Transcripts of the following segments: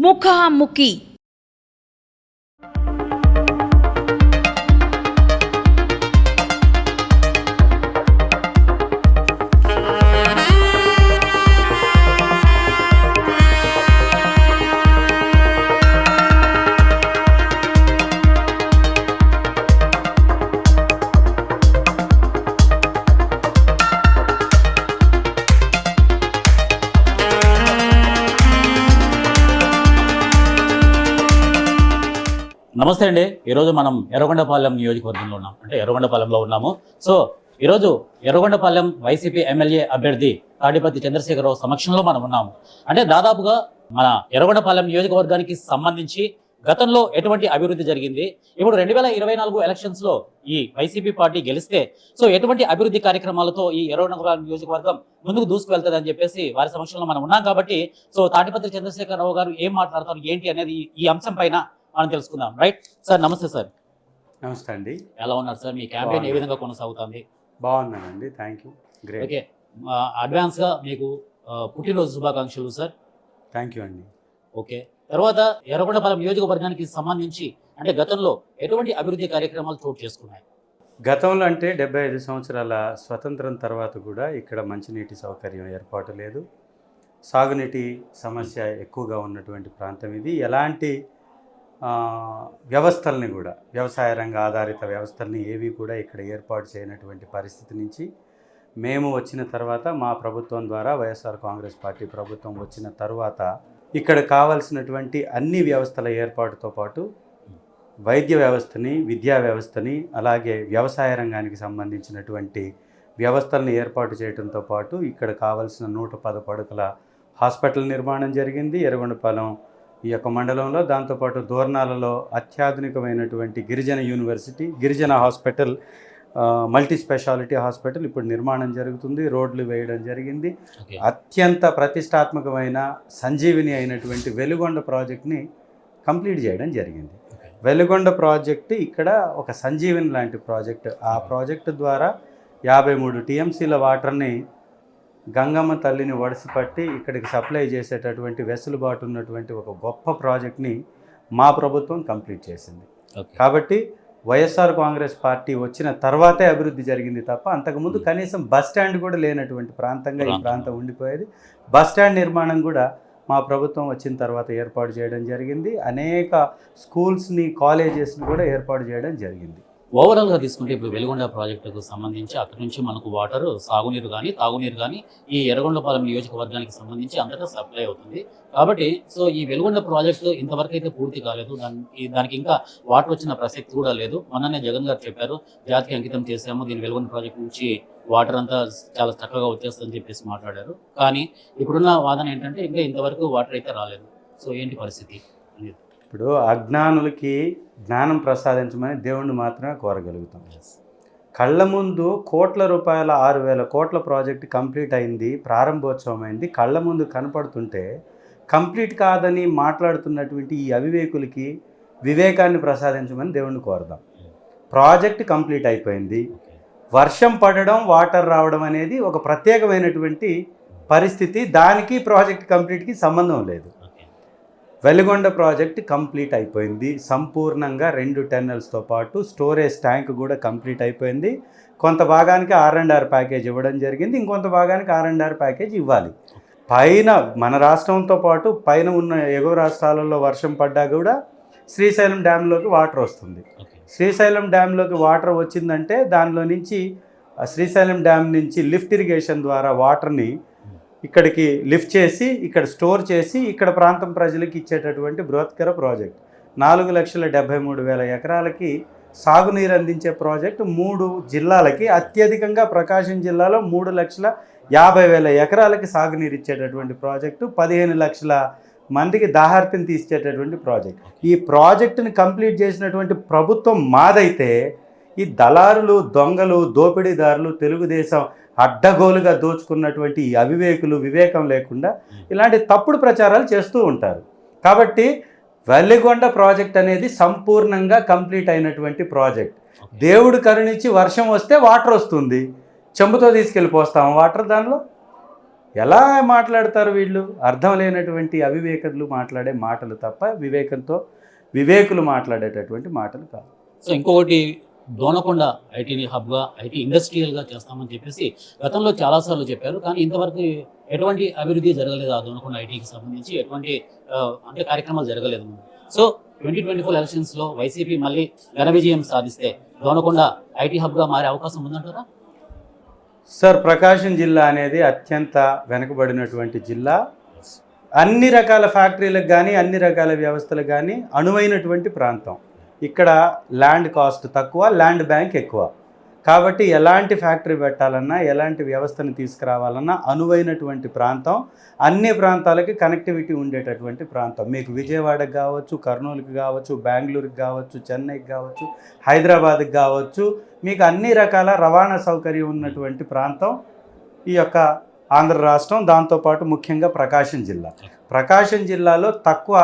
ముఖాముఖి. నమస్తే అండి. ఈరోజు మనం ఎర్రగొండపాలెం నియోజకవర్గంలో ఉన్నాం, అంటే ఎర్రగొండపాలెంలో ఉన్నాము. సో ఈరోజు ఎర్రగొండపాలెం వైసీపీ ఎమ్మెల్యే అభ్యర్థి తాడిపత్రి చంద్రశేఖరరావు సమక్షంలో మనం ఉన్నాము. అంటే దాదాపుగా మన ఎర్రగొండపాలెం నియోజకవర్గానికి సంబంధించి గతంలో ఎటువంటి అభివృద్ధి జరిగింది, ఇప్పుడు 2024 ఎలక్షన్స్లో ఈ వైసీపీ పార్టీ గెలిస్తే సో ఎటువంటి అభివృద్ధి కార్యక్రమాలతో ఈ ఎర్రగొండపాలెం నియోజకవర్గం ముందుకు దూసుకువెళ్తుంది అని చెప్పేసి వారి సమక్షంలో మనం ఉన్నాం. కాబట్టి సో తాడిపత్రి చంద్రశేఖరరావు గారు ఏం మాట్లాడతారు ఏంటి అనేది ఈ అంశం పైన మనం తెలుసుకుందాం. రైట్ సార్, నమస్తే సార్. నమస్తే అండి. ఎలా ఉన్నారు సార్? మీ క్యాంపెయిన్ ఏ విధంగా కొనసాగుతుంది? బాగున్నానండి, థ్యాంక్ యూ. గ్రేట్. ఓకే, అడ్వాన్స్గా మీకు పుట్టినరోజు శుభాకాంక్షలు సార్. థ్యాంక్ యూ అండి. ఓకే, తర్వాత ఎర్రగొండపాలెం నియోజకవర్గానికి సంబంధించి అంటే గతంలో ఎటువంటి అభివృద్ధి కార్యక్రమాలు చోటు చేసుకున్నాయి? గతంలో అంటే 75 సంవత్సరాల స్వతంత్రం తర్వాత కూడా ఇక్కడ మంచినీటి సౌకర్యం ఏర్పాటు లేదు, సాగునీటి సమస్య ఎక్కువగా ఉన్నటువంటి ప్రాంతం ఇది. ఎలాంటి వ్యవస్థల్ని కూడా, వ్యవసాయ రంగ ఆధారిత వ్యవస్థల్ని ఏవి కూడా ఇక్కడ ఏర్పాటు చేయనటువంటి పరిస్థితి నుంచి మేము వచ్చిన తర్వాత, మా ప్రభుత్వం ద్వారా వైఎస్ఆర్ కాంగ్రెస్ పార్టీ ప్రభుత్వం వచ్చిన తర్వాత ఇక్కడ కావాల్సినటువంటి అన్ని వ్యవస్థల ఏర్పాటుతో పాటు వైద్య వ్యవస్థని, విద్యా వ్యవస్థని, అలాగే వ్యవసాయ రంగానికి సంబంధించినటువంటి వ్యవస్థలను ఏర్పాటు చేయడంతో పాటు ఇక్కడ కావాల్సిన 110 పడకల హాస్పిటల్ నిర్మాణం జరిగింది ఎర్రగొండపాలెం ఈ యొక్క మండలంలో. దాంతోపాటు దోర్నాలలో అత్యాధునికమైనటువంటి గిరిజన యూనివర్సిటీ, గిరిజన హాస్పిటల్, మల్టీ స్పెషాలిటీ హాస్పిటల్ ఇప్పుడు నిర్మాణం జరుగుతుంది, రోడ్లు వేయడం జరిగింది. అత్యంత ప్రతిష్టాత్మకమైన సంజీవిని అయినటువంటి వెలుగొండ ప్రాజెక్ట్ని కంప్లీట్ చేయడం జరిగింది. వెలుగొండ ప్రాజెక్టు ఇక్కడ ఒక సంజీవిని లాంటి ప్రాజెక్టు. ఆ ప్రాజెక్టు ద్వారా 53 టీఎంసీల వాటర్ని గంగమ్మ తల్లిని వడిసిపట్టి ఇక్కడికి సప్లై చేసేటటువంటి వెసులుబాటు ఉన్నటువంటి ఒక గొప్ప ప్రాజెక్ట్ని మా ప్రభుత్వం కంప్లీట్ చేసింది. కాబట్టి వైఎస్ఆర్ కాంగ్రెస్ పార్టీ వచ్చిన తర్వాతే అభివృద్ధి జరిగింది తప్ప అంతకుముందు కనీసం బస్ స్టాండ్ కూడా లేనటువంటి ప్రాంతంగా ఈ ప్రాంతం ఉండిపోయేది. బస్ స్టాండ్ నిర్మాణం కూడా మా ప్రభుత్వం వచ్చిన తర్వాత ఏర్పాటు చేయడం జరిగింది. అనేక స్కూల్స్ని, కాలేజెస్ని కూడా ఏర్పాటు చేయడం జరిగింది. ఓవరాల్గా తీసుకుంటే ఇప్పుడు వెలుగొండ ప్రాజెక్టుకు సంబంధించి అక్కడి నుంచి మనకు వాటర్, సాగునీరు కానీ తాగునీరు కానీ ఈ ఎర్రగొండపాలెం నియోజకవర్గానికి సంబంధించి అంతటా సప్లై అవుతుంది. కాబట్టి సో ఈ వెలుగొండ ప్రాజెక్టు ఇంతవరకు అయితే పూర్తి కాలేదు, దానికి ఇంకా వాటర్ వచ్చిన ప్రసక్తి కూడా లేదు. మొన్ననే జగన్ గారు చెప్పారు, జాతికి అంకితం చేసాము, దీని వెలుగొండ ప్రాజెక్టు నుంచి వాటర్ అంతా చాలా చక్కగా వచ్చేస్తుందని చెప్పేసి మాట్లాడారు. కానీ ఇప్పుడున్న వాదన ఏంటంటే ఇంకా ఇంతవరకు వాటర్ అయితే రాలేదు. సో ఏంటి పరిస్థితి? ఇప్పుడు అజ్ఞానులకి జ్ఞానం ప్రసాదించమని దేవుణ్ణి మాత్రమే కోరగలుగుతాం. కళ్ళ ముందు కోట్ల రూపాయల 6,000 కోట్ల ప్రాజెక్ట్ కంప్లీట్ అయింది, ప్రారంభోత్సవం అయింది, కళ్ళ ముందు కనపడుతుంటే కంప్లీట్ కాదని మాట్లాడుతున్నటువంటి ఈ అవివేకులకి వివేకాన్ని ప్రసాదించమని దేవుణ్ణి కోరదాం. ప్రాజెక్ట్ కంప్లీట్ అయిపోయింది, వర్షం పడడం, వాటర్ రావడం అనేది ఒక ప్రత్యేకమైనటువంటి పరిస్థితి. దానికి ప్రాజెక్ట్ కంప్లీట్కి సంబంధం లేదు. వెలుగొండ ప్రాజెక్ట్ కంప్లీట్ అయిపోయింది సంపూర్ణంగా. 2 టన్నెల్స్తో పాటు స్టోరేజ్ ట్యాంక్ కూడా కంప్లీట్ అయిపోయింది. కొంత భాగానికి R&R ప్యాకేజ్ ఇవ్వడం జరిగింది, ఇంకొంత భాగానికి R&R ప్యాకేజ్ ఇవ్వాలి. పైన మన రాష్ట్రంతో పాటు పైన ఉన్న ఎగువ రాష్ట్రాలలో వర్షం పడ్డా కూడా శ్రీశైలం డ్యాంలోకి వాటర్ వస్తుంది. శ్రీశైలం డ్యాంలోకి వాటర్ వచ్చిందంటే దానిలో నుంచి శ్రీశైలం డ్యామ్ నుంచి లిఫ్ట్ ఇరిగేషన్ ద్వారా వాటర్ని ఇక్కడికి లిఫ్ట్ చేసి ఇక్కడ స్టోర్ చేసి ఇక్కడ ప్రాంతం ప్రజలకు ఇచ్చేటటువంటి బృహత్కర ప్రాజెక్ట్. 4,73,000 ఎకరాలకి సాగునీరు అందించే ప్రాజెక్టు 3 జిల్లాలకి, అత్యధికంగా ప్రకాశం జిల్లాలో 3,50,000 ఎకరాలకి సాగునీరు ఇచ్చేటటువంటి ప్రాజెక్టు, 15 లక్షల మందికి దాహార్తిని తీర్చేటటువంటి ప్రాజెక్ట్. ఈ ప్రాజెక్టుని కంప్లీట్ చేసినటువంటి ప్రభుత్వం మాదైతే ఈ దళారులు, దొంగలు, దోపిడీదారులు, తెలుగుదేశం అడ్డగోలుగా దోచుకున్నటువంటి ఈ అవివేకులు వివేకం లేకుండా ఇలాంటి తప్పుడు ప్రచారాలు చేస్తూ ఉంటారు. కాబట్టి వెల్లిగొండ ప్రాజెక్ట్ అనేది సంపూర్ణంగా కంప్లీట్ అయినటువంటి ప్రాజెక్ట్. దేవుడు కరుణించి వర్షం వస్తే వాటర్ వస్తుంది, చెంబుతో తీసుకెళ్ళి పోస్తాం వాటర్ దానిలో. ఎలా మాట్లాడతారు వీళ్ళు? అర్థం లేనటువంటి అవివేకులు మాట్లాడే మాటలు తప్ప వివేకులు మాట్లాడేటటువంటి మాటలు కాదు. సో ఇంకొకటి, దోనకొండ ఐటీని హబ్గా, ఐటీ ఇండస్ట్రియల్గా చేస్తామని చెప్పేసి గతంలో చాలాసార్లు చెప్పారు. కానీ ఇంతవరకు ఎటువంటి అభివృద్ధి జరగలేదు. ఆ దోనకొండ ఐటీకి సంబంధించి ఎటువంటి అంటే కార్యక్రమాలు జరగలేదు. సో 2024 ఎలక్షన్స్లో వైసీపీ మళ్ళీ ఘన విజయం సాధిస్తే దోనకొండ ఐటీ హబ్గా మారే అవకాశం ఉందంటారా? సార్, ప్రకాశం జిల్లా అనేది అత్యంత వెనుకబడినటువంటి జిల్లా. అన్ని రకాల ఫ్యాక్టరీలకు కానీ అన్ని రకాల వ్యవస్థలకు కానీ అనువైనటువంటి ప్రాంతం. ఇక్కడ ల్యాండ్ కాస్ట్ తక్కువ, ల్యాండ్ బ్యాంక్ ఎక్కువ. కాబట్టి ఎలాంటి ఫ్యాక్టరీ పెట్టాలన్నా, ఎలాంటి వ్యవస్థను తీసుకురావాలన్నా అనువైనటువంటి ప్రాంతం. అన్ని ప్రాంతాలకి కనెక్టివిటీ ఉండేటటువంటి ప్రాంతం. మీకు విజయవాడకి కావచ్చు, కర్నూలుకి కావచ్చు, బెంగళూరుకి కావచ్చు, చెన్నైకి కావచ్చు, హైదరాబాద్కి కావచ్చు, మీకు అన్ని రకాల రవాణా సౌకర్యం ఉన్నటువంటి ప్రాంతం ఈ యొక్క ఆంధ్ర రాష్ట్రం. దాంతోపాటు ముఖ్యంగా ప్రకాశం జిల్లాలో తక్కువ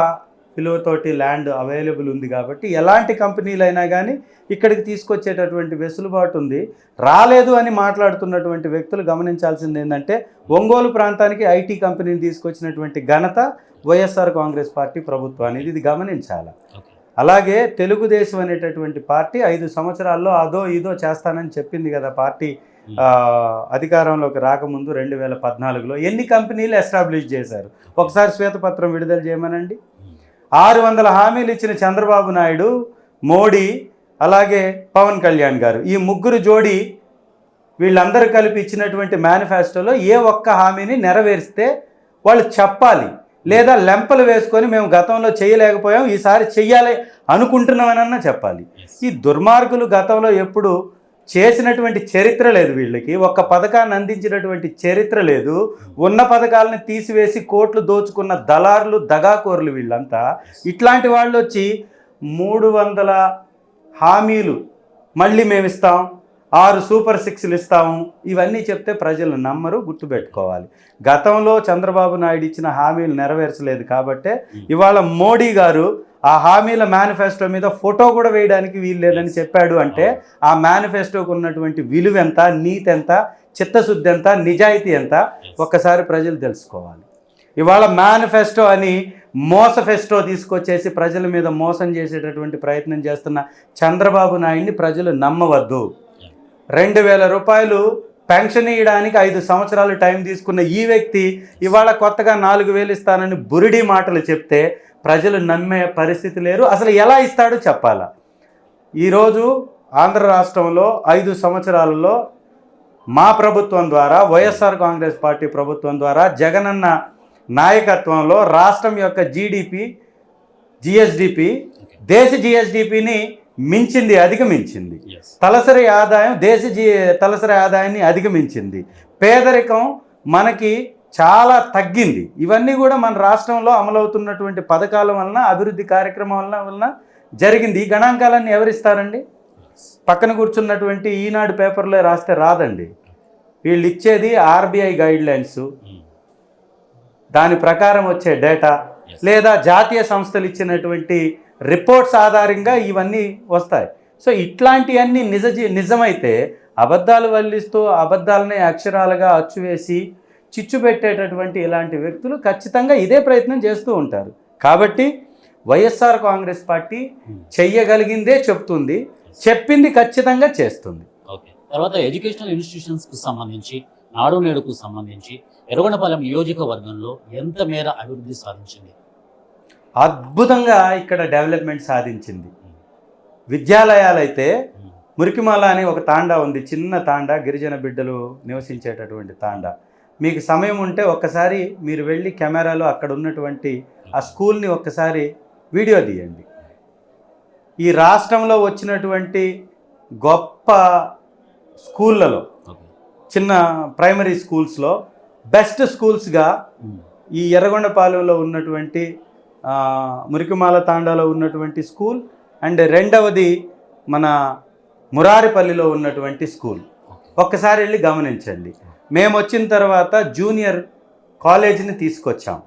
విలువతోటి ల్యాండ్ అవైలబుల్ ఉంది. కాబట్టి ఎలాంటి కంపెనీలైనా కానీ ఇక్కడికి తీసుకొచ్చేటటువంటి వెసులుబాటు ఉంది. రాలేదు అని మాట్లాడుతున్నటువంటి వ్యక్తులు గమనించాల్సింది ఏంటంటే, ఒంగోలు ప్రాంతానికి ఐటీ కంపెనీని తీసుకొచ్చినటువంటి ఘనత వైఎస్ఆర్ కాంగ్రెస్ పార్టీ ప్రభుత్వానికి. ఇది గమనించాలి. అలాగే తెలుగుదేశం అనేటటువంటి పార్టీ 5 సంవత్సరాల్లో అదో ఇదో చేస్తానని చెప్పింది కదా. పార్టీ అధికారంలోకి రాకముందు 2014లో ఎన్ని కంపెనీలు ఎస్టాబ్లిష్ చేశారు? ఒకసారి శ్వేతపత్రం విడుదల చేయమనండి. 600 హామీలు ఇచ్చిన చంద్రబాబు నాయుడు, మోడీ, అలాగే పవన్ కళ్యాణ్ గారు, ఈ ముగ్గురు జోడీ వీళ్ళందరూ కలిపి ఇచ్చినటువంటి మేనిఫెస్టోలో ఏ ఒక్క హామీని నెరవేరిస్తే వాళ్ళు చెప్పాలి. లేదా లెంపలు వేసుకొని మేము గతంలో చేయలేకపోయాం, ఈసారి చెయ్యాలి అనుకుంటున్నామనన్నా చెప్పాలి. ఈ దుర్మార్గులు గతంలో ఎప్పుడు చేసినటువంటి చరిత్ర లేదు. వీళ్ళకి ఒక్క పథకాన్ని అందించినటువంటి చరిత్ర లేదు. ఉన్న పథకాలను తీసివేసి కోట్లు దోచుకున్న దళారులు, దగాకోరులు వీళ్ళంతా. ఇట్లాంటి వాళ్ళు వచ్చి 300 హామీలు మళ్ళీ మేము ఇస్తాం, 6 సూపర్ 6లు ఇస్తాము, ఇవన్నీ చెప్తే ప్రజలు నమ్మరు. గుర్తుపెట్టుకోవాలి, గతంలో చంద్రబాబు నాయుడు ఇచ్చిన హామీలు నెరవేర్చలేదు కాబట్టే ఇవాళ మోడీ గారు ఆ హామీల మేనిఫెస్టో మీద ఫోటో కూడా వేయడానికి వీలు లేదని చెప్పాడు. అంటే ఆ మేనిఫెస్టోకు ఉన్నటువంటి విలువ ఎంత, నీతి ఎంత, చిత్తశుద్ధి ఎంత, నిజాయితీ ఎంత ఒక్కసారి ప్రజలు తెలుసుకోవాలి. ఇవాళ మేనిఫెస్టో అని మోసఫెస్టో తీసుకొచ్చేసి ప్రజల మీద మోసం చేసేటటువంటి ప్రయత్నం చేస్తున్న చంద్రబాబు నాయుడిని ప్రజలు నమ్మవద్దు. 2000 రూపాయలు పెన్షన్ ఇవ్వడానికి 5 సంవత్సరాలు టైం తీసుకున్న ఈ వ్యక్తి ఇవాళ కొత్తగా 4000 ఇస్తానని బురిడి మాటలు చెప్తే ప్రజలు నమ్మే పరిస్థితి లేరు. అసలు ఎలా ఇస్తాడో చెప్పాలా. ఈరోజు ఆంధ్ర రాష్ట్రంలో 5 సంవత్సరాలలో మా ప్రభుత్వం ద్వారా, వైఎస్ఆర్ కాంగ్రెస్ పార్టీ ప్రభుత్వం ద్వారా, జగనన్న నాయకత్వంలో రాష్ట్రం యొక్క జిఎస్డిపి దేశ జిఎస్డిపిని మించింది, అధిగమించింది. తలసరి ఆదాయం తలసరి ఆదాయాన్ని అధిగమించింది. పేదరికం మనకి చాలా తగ్గింది. ఇవన్నీ కూడా మన రాష్ట్రంలో అమలవుతున్నటువంటి పథకాల వలన, అభివృద్ధి కార్యక్రమం వలన జరిగింది. ఈ గణాంకాలన్నీ ఎవరిస్తారండి? పక్కన కూర్చున్నటువంటి ఈనాడు పేపర్లో రాస్తే రాదండి. వీళ్ళు ఇచ్చేది ఆర్బీఐ గైడ్లైన్స్, దాని ప్రకారం వచ్చే డేటా, లేదా జాతీయ సంస్థలు ఇచ్చినటువంటి రిపోర్ట్స్ ఆధారంగా ఇవన్నీ వస్తాయి. సో ఇట్లాంటివన్నీ నిజమైతే అబద్ధాలు వల్లిస్తూ అబద్ధాలనే అక్షరాలుగా అచ్చువేసి చిచ్చు పెట్టేటటువంటి ఇలాంటి వ్యక్తులు ఖచ్చితంగా ఇదే ప్రయత్నం చేస్తూ ఉంటారు. కాబట్టి వైఎస్ఆర్ కాంగ్రెస్ పార్టీ చెయ్యగలిగిందే చెప్తుంది, చెప్పింది ఖచ్చితంగా చేస్తుంది. ఓకే, తర్వాత ఎడ్యుకేషనల్ ఇన్స్టిట్యూషన్స్కు సంబంధించి, నాడు నేడుకు సంబంధించి ఎర్రగొండపాలెం నియోజకవర్గంలో ఎంత మేర అభివృద్ధి సాధించింది? అద్భుతంగా ఇక్కడ డెవలప్మెంట్ సాధించింది. విద్యాలయాలైతే మురికిమాల అని ఒక తాండా ఉంది, చిన్న తాండా, గిరిజన బిడ్డలు నివసించేటటువంటి తాండా. మీకు సమయం ఉంటే ఒక్కసారి మీరు వెళ్ళి కెమెరాలో అక్కడ ఉన్నటువంటి ఆ స్కూల్ని ఒక్కసారి వీడియో తీయండి. ఈ రాష్ట్రంలో వచ్చినటువంటి గొప్ప స్కూళ్ళలో, చిన్న ప్రైమరీ స్కూల్స్లో బెస్ట్ స్కూల్స్గా ఈ ఎర్రగొండపాలెంలో ఉన్నటువంటి మురికిమాల తాండాలో ఉన్నటువంటి స్కూల్, అండ్ రెండవది మన మురారిపల్లిలో ఉన్నటువంటి స్కూల్. ఒక్కసారి వెళ్ళి గమనించండి. మేము వచ్చిన తర్వాత జూనియర్ కాలేజీని తీసుకొచ్చాం,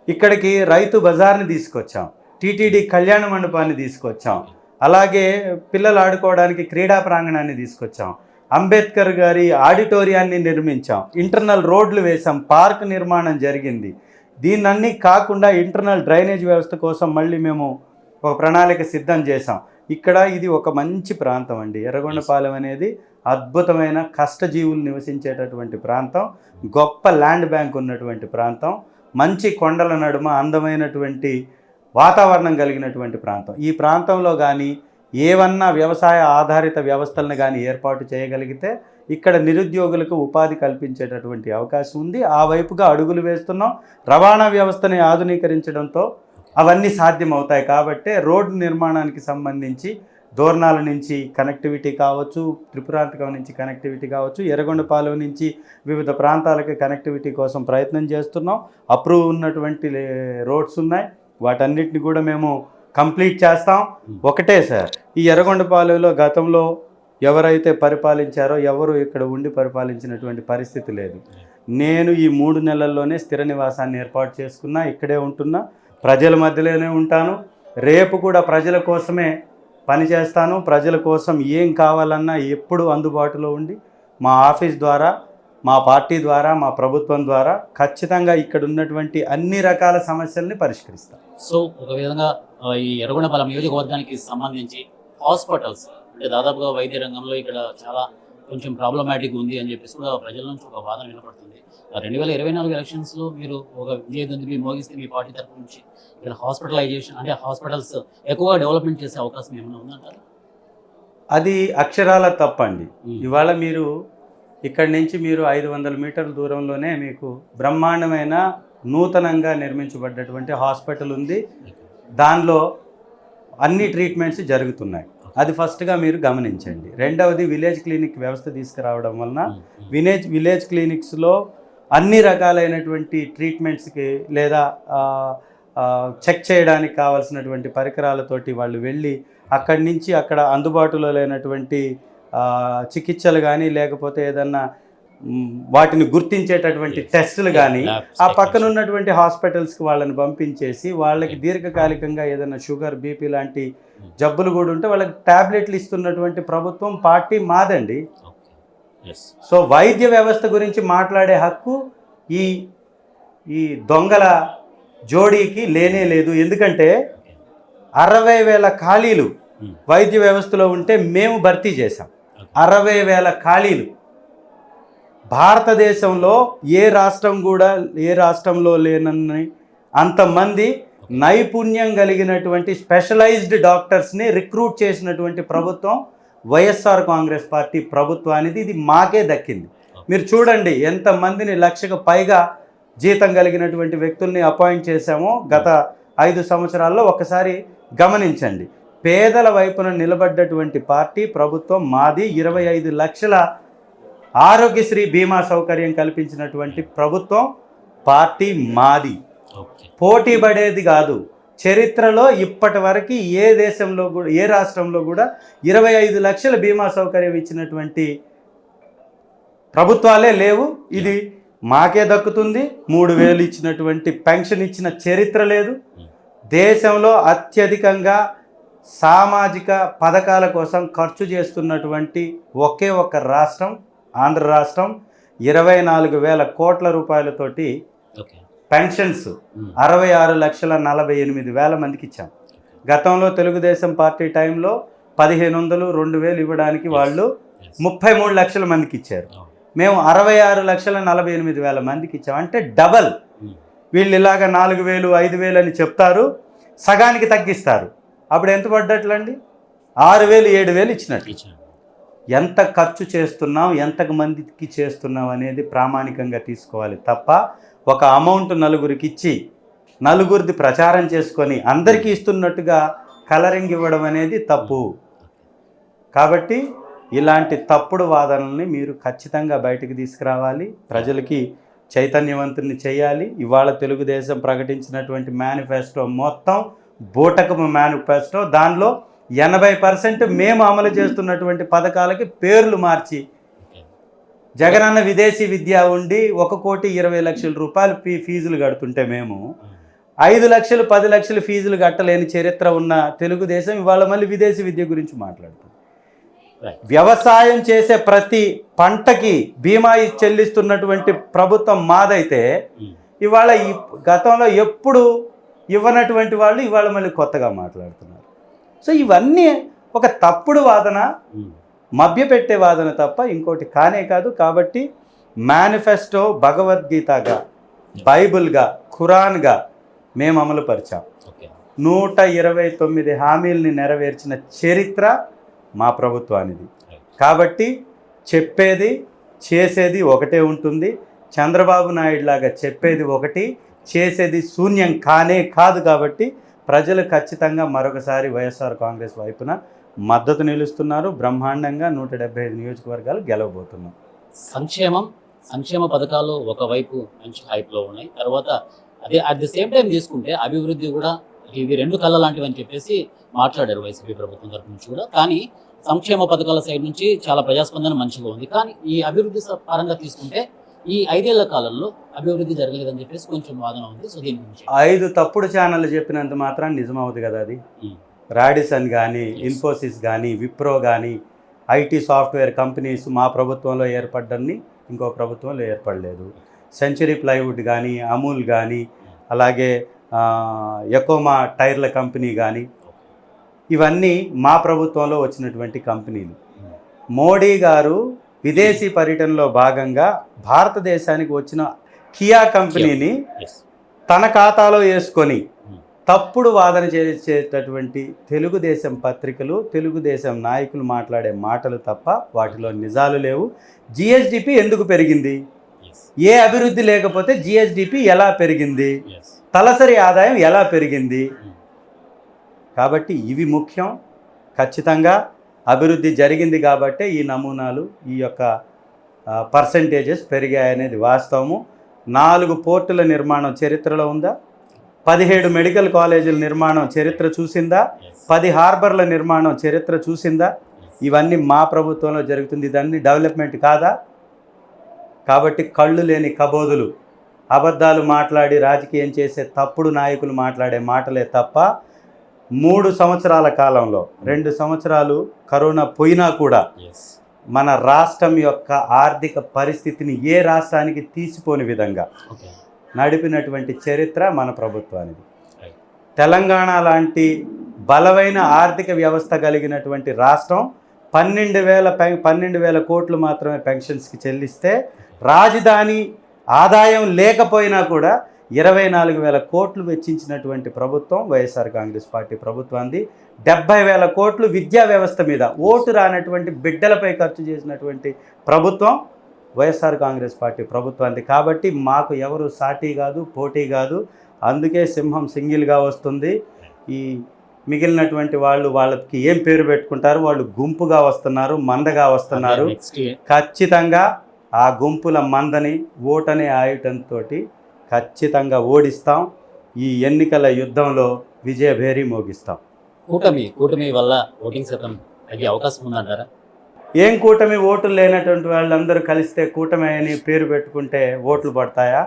ఇక్కడికి రైతు బజార్ని తీసుకొచ్చాం, టీటీడీ కళ్యాణ మండపాన్ని తీసుకొచ్చాం, అలాగే పిల్లలు ఆడుకోవడానికి క్రీడా ప్రాంగణాన్ని తీసుకొచ్చాం. అంబేద్కర్ గారి ఆడిటోరియాన్ని నిర్మించాం, ఇంటర్నల్ రోడ్లు వేసాం, పార్క్ నిర్మాణం జరిగింది. దీన్నన్నీ కాకుండా ఇంటర్నల్ డ్రైనేజ్ వ్యవస్థ కోసం మళ్ళీ మేము ఒక ప్రణాళిక సిద్ధం చేసాం. ఇక్కడ ఇది ఒక మంచి ప్రాంతం అండి. ఎర్రగొండపాలెం అనేది అద్భుతమైన కష్టజీవులు నివసించేటటువంటి ప్రాంతం, గొప్ప ల్యాండ్ బ్యాంక్ ఉన్నటువంటి ప్రాంతం, మంచి కొండల నడుమ అందమైనటువంటి వాతావరణం కలిగినటువంటి ప్రాంతం. ఈ ప్రాంతంలో కానీ ఏవన్నా వ్యవసాయ ఆధారిత వ్యవస్థలను కానీ ఏర్పాటు చేయగలిగితే ఇక్కడ నిరుద్యోగులకు ఉపాధి కల్పించేటటువంటి అవకాశం ఉంది. ఆ వైపుగా అడుగులు వేస్తున్నాం. రవాణా వ్యవస్థని ఆధునీకరించడంతో అవన్నీ సాధ్యమవుతాయి. కాబట్టి రోడ్డు నిర్మాణానికి సంబంధించి దోర్నాల నుంచి కనెక్టివిటీ కావచ్చు, త్రిపురాంతకం నుంచి కనెక్టివిటీ కావచ్చు, ఎర్రగొండపాలెం నుంచి వివిధ ప్రాంతాలకి కనెక్టివిటీ కోసం ప్రయత్నం చేస్తున్నాం. అప్రూవ్ ఉన్నటువంటి రోడ్స్ ఉన్నాయి, వాటన్నిటిని కూడా మేము కంప్లీట్ చేస్తాం. ఒకటే సార్, ఈ ఎర్రగొండపాలెంలో గతంలో ఎవరైతే పరిపాలించారో ఎవరు ఇక్కడ ఉండి పరిపాలించినటువంటి పరిస్థితి లేదు. నేను ఈ 3 నెలల్లోనే స్థిర నివాసాన్ని ఏర్పాటు చేసుకున్నా, ఇక్కడే ఉంటున్నా, ప్రజల మధ్యలోనే ఉంటాను. రేపు కూడా ప్రజల కోసమే పనిచేస్తాను. ప్రజల కోసం ఏం కావాలన్నా ఎప్పుడు అందుబాటులో ఉండి మా ఆఫీస్ ద్వారా, మా పార్టీ ద్వారా, మా ప్రభుత్వం ద్వారా ఖచ్చితంగా ఇక్కడ ఉన్నటువంటి అన్ని రకాల సమస్యల్ని పరిష్కరిస్తాం. సో ఒక విధంగా ఈ ఎర్రగొండపాలెం నియోజకవర్గానికి సంబంధించి హాస్పిటల్స్ అంటే దాదాపుగా వైద్య రంగంలో ఇక్కడ చాలా కొంచెం ప్రాబ్లమాటిక్ ఉంది అని చెప్పేసి కూడా ప్రజల నుంచి ఒక వాదన వినపడుతుంది. 2024 ఎలక్షన్స్లో మీరు ఒక విజయదుందుబి మోగిస్తే మీ పార్టీ తరఫు నుంచి ఇక్కడ హాస్పిటలైజేషన్ అంటే హాస్పిటల్స్ ఎక్కువగా డెవలప్మెంట్ చేసే అవకాశం ఏమైనా ఉందంటారు? అది అక్షరాల తప్పండి. ఇవాళ మీరు ఇక్కడి నుంచి మీరు 500 మీటర్ల దూరంలోనే మీకు బ్రహ్మాండమైన నూతనంగా నిర్మించబడ్డటువంటి హాస్పిటల్ ఉంది. దానిలో అన్ని ట్రీట్మెంట్స్ జరుగుతున్నాయి. అది ఫస్ట్గా మీరు గమనించండి. రెండవది విలేజ్ క్లినిక్ వ్యవస్థ తీసుకురావడం వలన విలేజ్ క్లినిక్స్లో అన్ని రకాలైనటువంటి ట్రీట్మెంట్స్కి లేదా చెక్ చేయడానికి కావాల్సినటువంటి పరికరాలతోటి వాళ్ళు వెళ్ళి అక్కడి నుంచి అక్కడ అందుబాటులో లేనటువంటి చికిత్సలు కానీ లేకపోతే ఏదన్నా వాటిని గుర్తించేటటువంటి టెస్టులు కానీ ఆ పక్కన ఉన్నటువంటి హాస్పిటల్స్కి వాళ్ళని పంపించేసి వాళ్ళకి దీర్ఘకాలికంగా ఏదైనా షుగర్, బీపీ లాంటి జబ్బులు కూడా ఉంటే వాళ్ళకి ట్యాబ్లెట్లు ఇస్తున్నటువంటి ప్రభుత్వం, పార్టీ మాదండి. సో వైద్య వ్యవస్థ గురించి మాట్లాడే హక్కు ఈ దొంగల జోడీకి లేనే లేదు. ఎందుకంటే 60,000 ఖాళీలు వైద్య వ్యవస్థలో ఉంటే మేము భర్తీ చేశాం. 60,000 ఖాళీలు భారతదేశంలో ఏ రాష్ట్రంలో లేనన్ని అంతమంది నైపుణ్యం కలిగినటువంటి స్పెషలైజ్డ్ డాక్టర్స్ని రిక్రూట్ చేసినటువంటి ప్రభుత్వం వైఎస్ఆర్ కాంగ్రెస్ పార్టీ ప్రభుత్వానికి. ఇది మాకే దక్కింది. మీరు చూడండి ఎంతమందిని 1,00,000కు పైగా జీతం కలిగినటువంటి వ్యక్తుల్ని అపాయింట్ చేశామో గత 5 సంవత్సరాల్లో. ఒకసారి గమనించండి, పేదల వైపున నిలబడ్డటువంటి పార్టీ ప్రభుత్వం మాది. 25 లక్షల ఆరోగ్యశ్రీ బీమా సౌకర్యం కల్పించినటువంటి ప్రభుత్వం పార్టీ మాది. పోటీ పడేది కాదు. చరిత్రలో ఇప్పటి వరకు ఏ దేశంలో కూడా ఏ రాష్ట్రంలో కూడా 25 లక్షల బీమా సౌకర్యం ఇచ్చినటువంటి ప్రభుత్వాలే లేవు. ఇది మాకే దక్కుతుంది. 3,000 ఇచ్చినటువంటి పెన్షన్ ఇచ్చిన చరిత్ర లేదు. దేశంలో అత్యధికంగా సామాజిక పథకాల కోసం ఖర్చు చేస్తున్నటువంటి ఒకే ఒక్క రాష్ట్రం ఆంధ్ర రాష్ట్రం. 24,000 కోట్ల రూపాయలతోటి పెన్షన్స్ 66,48,000 మందికి ఇచ్చాం. గతంలో తెలుగుదేశం పార్టీ టైంలో 1,500, 2,000 ఇవ్వడానికి వాళ్ళు 33 లక్షల మందికి ఇచ్చారు. మేము 66,48,000 మందికి ఇచ్చాం. అంటే డబల్. వీళ్ళు ఇలాగ 4,000, 5,000 అని చెప్తారు, సగానికి తగ్గిస్తారు. అప్పుడు ఎంత పడ్డట్లండి? 6,000, 7,000 ఇచ్చినట్లు. ఎంత ఖర్చు చేస్తున్నాం, ఎంతకు మందికి చేస్తున్నాం అనేది ప్రామాణికంగా తీసుకోవాలి తప్ప ఒక అమౌంట్ నలుగురికి ఇచ్చి నలుగురిది ప్రచారం చేసుకొని అందరికీ ఇస్తున్నట్టుగా కలరింగ్ ఇవ్వడం అనేది తప్పు. కాబట్టి ఇలాంటి తప్పుడు వాదనల్ని మీరు ఖచ్చితంగా బయటకు తీసుకురావాలి, ప్రజలకి చైతన్యవంతుని చేయాలి. ఇవాళ తెలుగుదేశం ప్రకటించినటువంటి మేనిఫెస్టో మొత్తం బూటకపు మేనిఫెస్టో. దానిలో 80% మేము అమలు చేస్తున్నటువంటి పథకాలకి పేర్లు మార్చి జగనన్న విదేశీ విద్య ఉండి 1,20,00,000 రూపాయలు ఫీజులు కడుతుంటే మేము 5 లక్షలు 10 లక్షలు ఫీజులు కట్టలేని చరిత్ర ఉన్న తెలుగుదేశం ఇవాళ మళ్ళీ విదేశీ విద్య గురించి మాట్లాడుతుంది. Right. వ్యవసాయం చేసే ప్రతి పంటకి బీమా చెల్లిస్తున్నటువంటి ప్రభుత్వం మాదైతే ఇవాళ ఈ గతంలో ఎప్పుడు ఇవ్వనటువంటి వాళ్ళు ఇవాళ మళ్ళీ కొత్తగా మాట్లాడుతున్నారు. సో ఇవన్నీ ఒక తప్పుడు వాదన, మభ్యపెట్టే వాదన తప్ప ఇంకోటి కానే కాదు. కాబట్టి మేనిఫెస్టో భగవద్గీతగా, బైబిల్గా, ఖురాన్గా మేము అమలు పరిచాం. 129 హామీల్ని నెరవేర్చిన చరిత్ర మా ప్రభుత్వానిది. కాబట్టి చెప్పేది చేసేది ఒకటే ఉంటుంది. చంద్రబాబు నాయుడు లాగా చెప్పేది ఒకటి, చేసేది శూన్యం కానే కాదు. కాబట్టి ప్రజలు ఖచ్చితంగా మరొకసారి వైఎస్ఆర్ కాంగ్రెస్ వైపున మద్దతు నిలుస్తున్నారు. బ్రహ్మాండంగా 175 నియోజకవర్గాలు గెలవబోతున్నాం. సంక్షేమ పథకాలు ఒకవైపు మంచి హైప్లో ఉన్నాయి. తర్వాత అదే అట్ ది సేమ్ టైం తీసుకుంటే అభివృద్ధి కూడా ఇవి రెండు కళ్ళ లాంటివి అని చెప్పేసి మాట్లాడారు వైసీపీ ప్రభుత్వం తరఫు నుంచి కూడా. కానీ సంక్షేమ పథకాల సైడ్ నుంచి చాలా ప్రజాస్పందన మంచిగా ఉంది. కానీ ఈ అభివృద్ధి పరంగా తీసుకుంటే ఈ 5 ఏళ్ల కాలంలో అభివృద్ధి జరగలేదని చెప్పేసి కొంచెం వాదన ఉంది. సో దీని గురించి 5 తప్పుడు ఛానళ్ళు చెప్పినంత మాత్రం నిజమవుతుంది కదా. అది రాడిసన్ కానీ, ఇన్ఫోసిస్ కానీ, విప్రో కానీ, ఐటీ సాఫ్ట్వేర్ కంపెనీస్ మా ప్రభుత్వంలో ఏర్పడ్డాన్ని ఇంకో ప్రభుత్వంలో ఏర్పడలేదు. సెంచరీ ప్లైవుడ్ కానీ, అమూల్ కానీ, అలాగే ఎకోమా టైర్ల కంపెనీ కానీ, ఇవన్నీ మా ప్రభుత్వంలో వచ్చినటువంటి కంపెనీలు. మోడీ గారు విదేశీ పర్యటనలో భాగంగా భారతదేశానికి వచ్చిన కియా కంపెనీని తన ఖాతాలో వేసుకొని తప్పుడు వాదన చేసేటటువంటి తెలుగుదేశం పత్రికలు, తెలుగుదేశం నాయకులు మాట్లాడే మాటలు తప్ప వాటిలో నిజాలు లేవు. జిఎస్డిపి ఎందుకు పెరిగింది? ఏ అభివృద్ధి లేకపోతే జిఎస్డిపి ఎలా పెరిగింది? తలసరి ఆదాయం ఎలా పెరిగింది? కాబట్టి ఇవి ముఖ్యం. ఖచ్చితంగా అభివృద్ధి జరిగింది కాబట్టే ఈ నమూనాలు, ఈ యొక్క పర్సంటేజెస్ పెరిగాయనేది వాస్తవము. 4 పోర్టుల నిర్మాణం చరిత్రలో ఉందా? 17 మెడికల్ కాలేజీల నిర్మాణం చరిత్ర చూసిందా? 10 హార్బర్ల నిర్మాణం చరిత్ర చూసిందా? ఇవన్నీ మా ప్రభుత్వంలో జరుగుతుంది. ఇదన్నీ డెవలప్మెంట్ కాదా? కాబట్టి కళ్ళు లేని కబోదులు, అబద్ధాలు మాట్లాడి రాజకీయం చేసే తప్పుడు నాయకులు మాట్లాడే మాటలే తప్ప 3 సంవత్సరాల కాలంలో 2 సంవత్సరాలు కరోనా పోయినా కూడా మన రాష్ట్రం యొక్క ఆర్థిక పరిస్థితిని ఏ రాష్ట్రానికి తీసిపోని విధంగా నడిపినటువంటి చరిత్ర మన ప్రభుత్వానికి. తెలంగాణ లాంటి బలమైన ఆర్థిక వ్యవస్థ కలిగినటువంటి రాష్ట్రం 12,000 కోట్లు మాత్రమే పెన్షన్స్కి చెల్లిస్తే, రాజధాని ఆదాయం లేకపోయినా కూడా 24,000 కోట్లు వెచ్చించినటువంటి ప్రభుత్వం వైఎస్ఆర్ కాంగ్రెస్ పార్టీ ప్రభుత్వాన్ని. 70,000 కోట్లు విద్యా వ్యవస్థ మీద, ఓటు రానటువంటి బిడ్డలపై ఖర్చు చేసినటువంటి ప్రభుత్వం వైఎస్ఆర్ కాంగ్రెస్ పార్టీ ప్రభుత్వాన్ని. కాబట్టి మాకు ఎవరు సాటి కాదు, పోటీ కాదు. అందుకే సింహం సింగిల్గా వస్తుంది. ఈ మిగిలినటువంటి వాళ్ళకి ఏం పేరు పెట్టుకుంటారు? వాళ్ళు గుంపుగా వస్తున్నారు, మందగా వస్తున్నారు. ఖచ్చితంగా ఆ గుంపుల మందని ఓటనే ఆయుధంతో ఖచ్చితంగా ఓడిస్తాం. ఈ ఎన్నికల యుద్ధంలో విజయభేరి మోగిస్తాం. కూటమి వల్ల ఓటింగ్ శాతం తగ్గే అవకాశం ఉందంటారా? ఏం కూటమి? ఓట్లు లేనటువంటి వాళ్ళందరూ కలిస్తే కూటమి అని పేరు పెట్టుకుంటే ఓట్లు పడతాయా?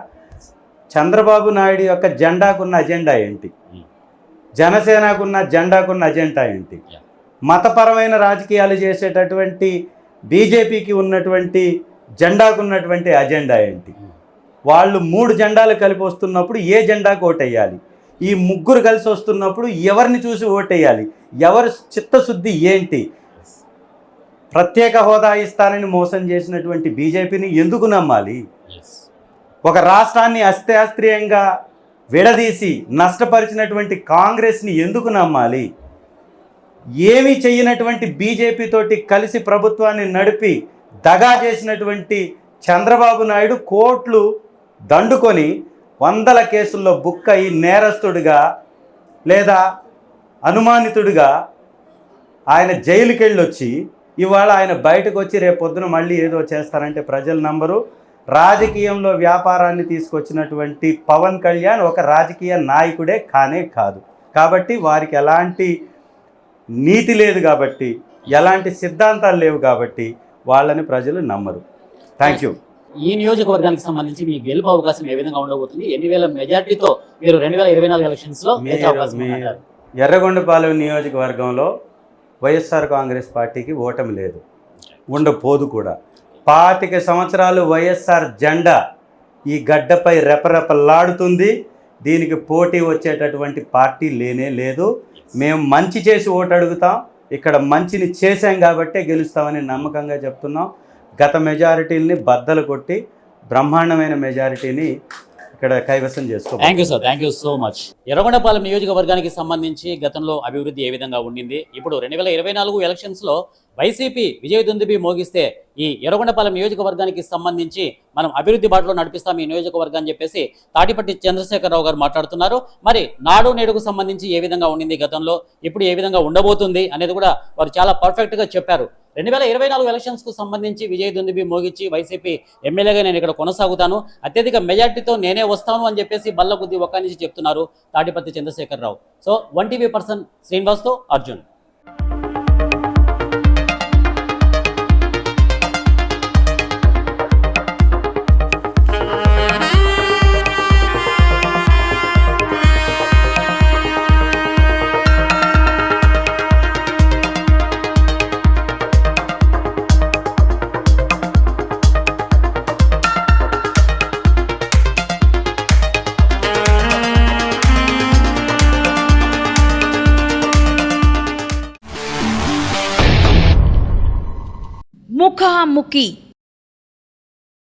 చంద్రబాబు నాయుడు యొక్క జెండాకున్న అజెండా ఏంటి? జనసేనకున్న జెండాకున్న అజెండా ఏంటి? మతపరమైన రాజకీయాలు చేసేటటువంటి బీజేపీకి ఉన్నటువంటి జెండాకున్నటువంటి అజెండా ఏంటి? వాళ్ళు 3 జెండాలు కలిపి వస్తున్నప్పుడు ఏ జెండాకు ఓటేయాలి? ఈ 3 కలిసి వస్తున్నప్పుడు ఎవరిని చూసి ఓటేయాలి? ఎవరి చిత్తశుద్ధి ఏంటి? ప్రత్యేక హోదా ఇస్తానని మోసం చేసినటువంటి బీజేపీని ఎందుకు నమ్మాలి? ఒక రాష్ట్రాన్ని అశాస్త్రీయంగా విడదీసి నష్టపరిచినటువంటి కాంగ్రెస్ని ఎందుకు నమ్మాలి? ఏమీ చేయనటువంటి బీజేపీతోటి కలిసి ప్రభుత్వాన్ని నడిపి దగా చేసినటువంటి చంద్రబాబు నాయుడు కోట్లు దండుకొని 100 కేసుల్లో బుక్ అయి నేరస్తుడిగా లేదా అనుమానితుడిగా ఆయన జైలుకి వెళ్ళొచ్చి ఇవాళ ఆయన బయటకు వచ్చి రేపొద్దున మళ్ళీ ఏదో చేస్తారంటే ప్రజలు నంబరు. రాజకీయంలో వ్యాపారాన్ని తీసుకొచ్చినటువంటి పవన్ కళ్యాణ్ ఒక రాజకీయ నాయకుడే కానే కాదు. కాబట్టి వారికి ఎలాంటి నీతి లేదు, కాబట్టి ఎలాంటి సిద్ధాంతాలు లేవు, కాబట్టి వాళ్ళని ప్రజలు నమ్మరు. Thank you. ఈ నియోజకవర్గానికి సంబంధించి మీ గెలుపు అవకాశం ఏ విధంగా ఉండబోతుంది? ఎన్ని వేల మెజార్టీతో మీరు 2024 ఎలక్షన్స్ లో ఎర్రగొండపాలెం నియోజకవర్గంలో వైఎస్ఆర్ కాంగ్రెస్ పార్టీకి ఓటమి లేదు, ఉండపోదు కూడా. 25 సంవత్సరాలు వైఎస్ఆర్ జెండా ఈ గడ్డపై రెపరెపలాడుతుంది. దీనికి పోటీ వచ్చేటటువంటి పార్టీ లేనే లేదు. మేము మంచి చేసి ఓటు అడుగుతాం, ఇక్కడ మంచిని చేశాం కాబట్టే గెలుస్తామని నమ్మకంగా చెప్తున్నాం. గత మెజారిటీని బద్దలు కొట్టి బ్రహ్మాండమైన మెజారిటీని ఇక్కడ కైవసం చేసుకోవాలి. Thank you sir, thank you so much. Yerragondapalem నియోజకవర్గానికి సంబంధించి గతంలో అభివృద్ధి ఏ విధంగా ఉండింది, ఇప్పుడు 2024 ఎలక్షన్స్లో వైసీపీ విజయదుందుబి మోగిస్తే ఈ ఎర్రగొండపాలెం నియోజకవర్గానికి సంబంధించి మనం అభివృద్ధి బాటలో నడిపిస్తాం ఈ నియోజకవర్గాన్ని చెప్పేసి తాటిపట్టి చంద్రశేఖరరావు గారు మాట్లాడుతున్నారు. మరి నాడు నేడుకు సంబంధించి ఏ విధంగా ఉండింది గతంలో, ఇప్పుడు ఏ విధంగా ఉండబోతుంది అనేది కూడా వారు చాలా పర్ఫెక్ట్గా చెప్పారు. 2024 ఎలక్షన్స్కు సంబంధించి విజయదుందుబి మోగించి వైసీపీ ఎమ్మెల్యేగా నేను ఇక్కడ కొనసాగుతాను, అత్యధిక మెజార్టీతో నేనే వస్తాను అని చెప్పేసి బల్లగుద్ది ఒక్క నుంచి చెప్తున్నారు Tatipatti Chandrasekhara Rao. So 1TV person శ్రీనివాస్తో అర్జున్. ముఖాముఖి